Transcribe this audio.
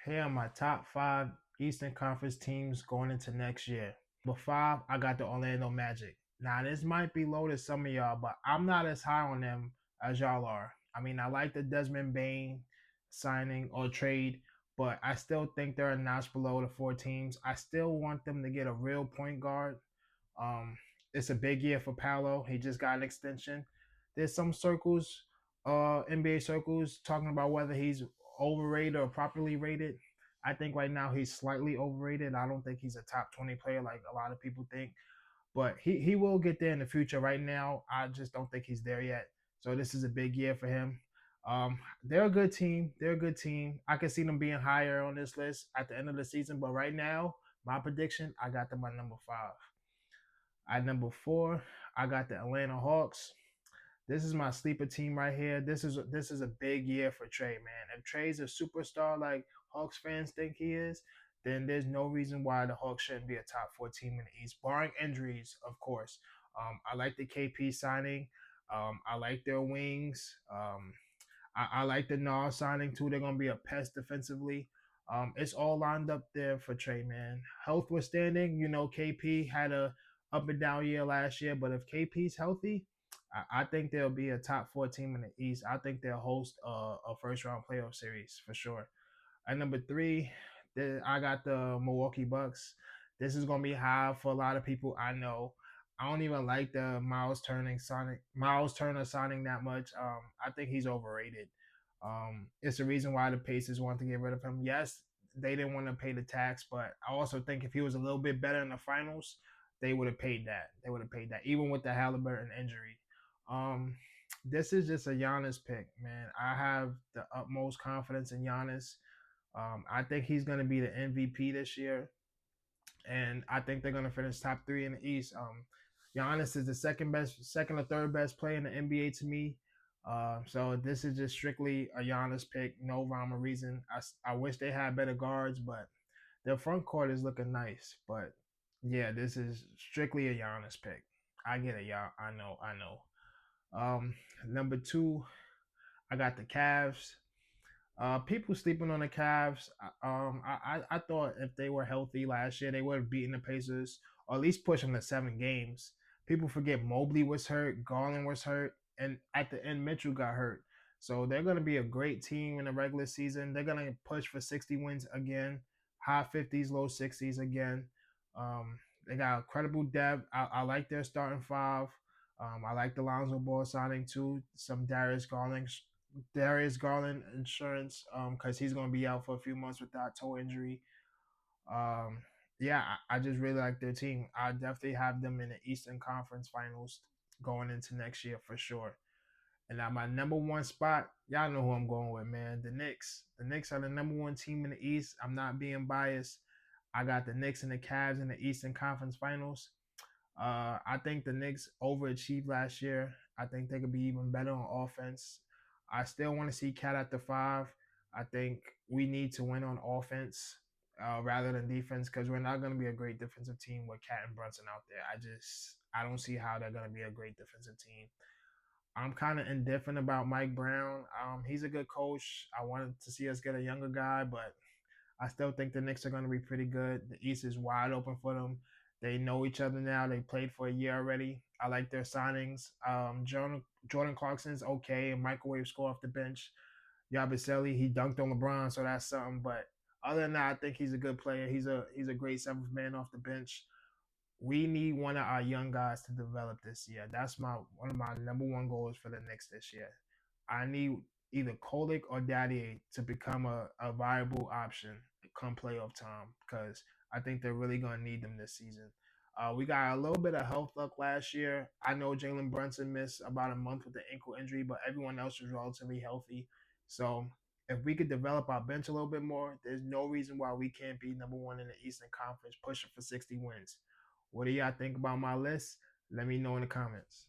Here are my top five Eastern Conference teams going into next year. Number five, I got the Orlando Magic. Now, this might be low to some of y'all, but I'm not as high on them as y'all are. I mean, I like the Desmond Bain signing or trade, but I still think they're a notch below the four teams. I still want them to get a real point guard. Um, it's a big year for Paolo. He just got an extension. There's some circles, NBA circles, talking about whether he's overrated or properly rated. I think right now he's slightly overrated. I don't think he's a top 20 player like a lot of people think, but he will get there in the future. Right now, I just don't think he's there yet. So this is a big year for him. They're a good team. They're a good team. I can see them being higher on this list at the end of the season, but right now, my prediction, I got them at number five. At number four, I got the Atlanta Hawks. This is my sleeper team right here. This is a big year for Trey, man. If Trey's a superstar like Hawks fans think he is, then there's no reason why the Hawks shouldn't be a top four team in the East, barring injuries, of course. I like the KP signing. I like their wings. I like the Nas signing too. They're gonna be a pest defensively. It's all lined up there for Trey, man. Health withstanding, KP had a up and down year last year, but if KP's healthy, I think they'll be a top four team in the East. I think they'll host a first round playoff series for sure. At number three, I got the Milwaukee Bucks. This is gonna be high for a lot of people. I know. I don't even like the Miles Turner signing that much. I think he's overrated. It's the reason why the Pacers want to get rid of him. Yes, they didn't want to pay the tax, but I also think if he was a little bit better in the finals, they would have paid that. They would have paid that, even with the Halliburton injury. Um, this is just a Giannis pick, man. I have the utmost confidence in Giannis. I think he's going to be the MVP this year, and I think they're going to finish top three in the East. Giannis is the second or third best player in the NBA to me. So this is just strictly a Giannis pick, no rhyme or reason. I wish they had better guards, but their front court is looking nice. But yeah, this is strictly a Giannis pick. I get it, y'all. I know. Number two, I got the Cavs. People sleeping on the Cavs. I thought if they were healthy last year, they would have beaten the Pacers or at least pushed them to 7 games. People forget Mobley was hurt, Garland was hurt, and at the end Mitchell got hurt. So they're going to be a great team in the regular season. They're going to push for 60 wins again, high 50s, low 60s again. They got incredible depth. I like their starting five. I like the Lonzo Ball signing too. Some Darius Garland insurance because he's going to be out for a few months with that toe injury. Um, yeah, I just really like their team. I definitely have them in the Eastern Conference Finals going into next year for sure. And at my number one spot, y'all know who I'm going with, man. The Knicks. The Knicks are the number one team in the East. I'm not being biased. I got the Knicks and the Cavs in the Eastern Conference Finals. I think the Knicks overachieved last year. I think they could be even better on offense. I still want to see Cat at the five. I think we need to win on offense rather than defense because we're not going to be a great defensive team with Cat and Brunson out there. I don't see how they're going to be a great defensive team. I'm kind of indifferent about Mike Brown. He's a good coach. I wanted to see us get a younger guy, but I still think the Knicks are going to be pretty good. The East is wide open for them. They know each other now. They played for a year already. I like their signings. Jordan Clarkson's okay. Microwave score off the bench. Yabusele, he dunked on LeBron, so that's something. But other than that, I think he's a good player. He's a great seventh man off the bench. We need one of our young guys to develop this year. That's one of my number one goals for the Knicks this year. I need either Kolik or Daddy to become a viable option come playoff time because I think they're really going to need them this season. We got a little bit of health luck last year. I know Jalen Brunson missed about a month with the ankle injury, but everyone else was relatively healthy. So if we could develop our bench a little bit more, there's no reason why we can't be number one in the Eastern Conference, pushing for 60 wins. What do y'all think about my list? Let me know in the comments.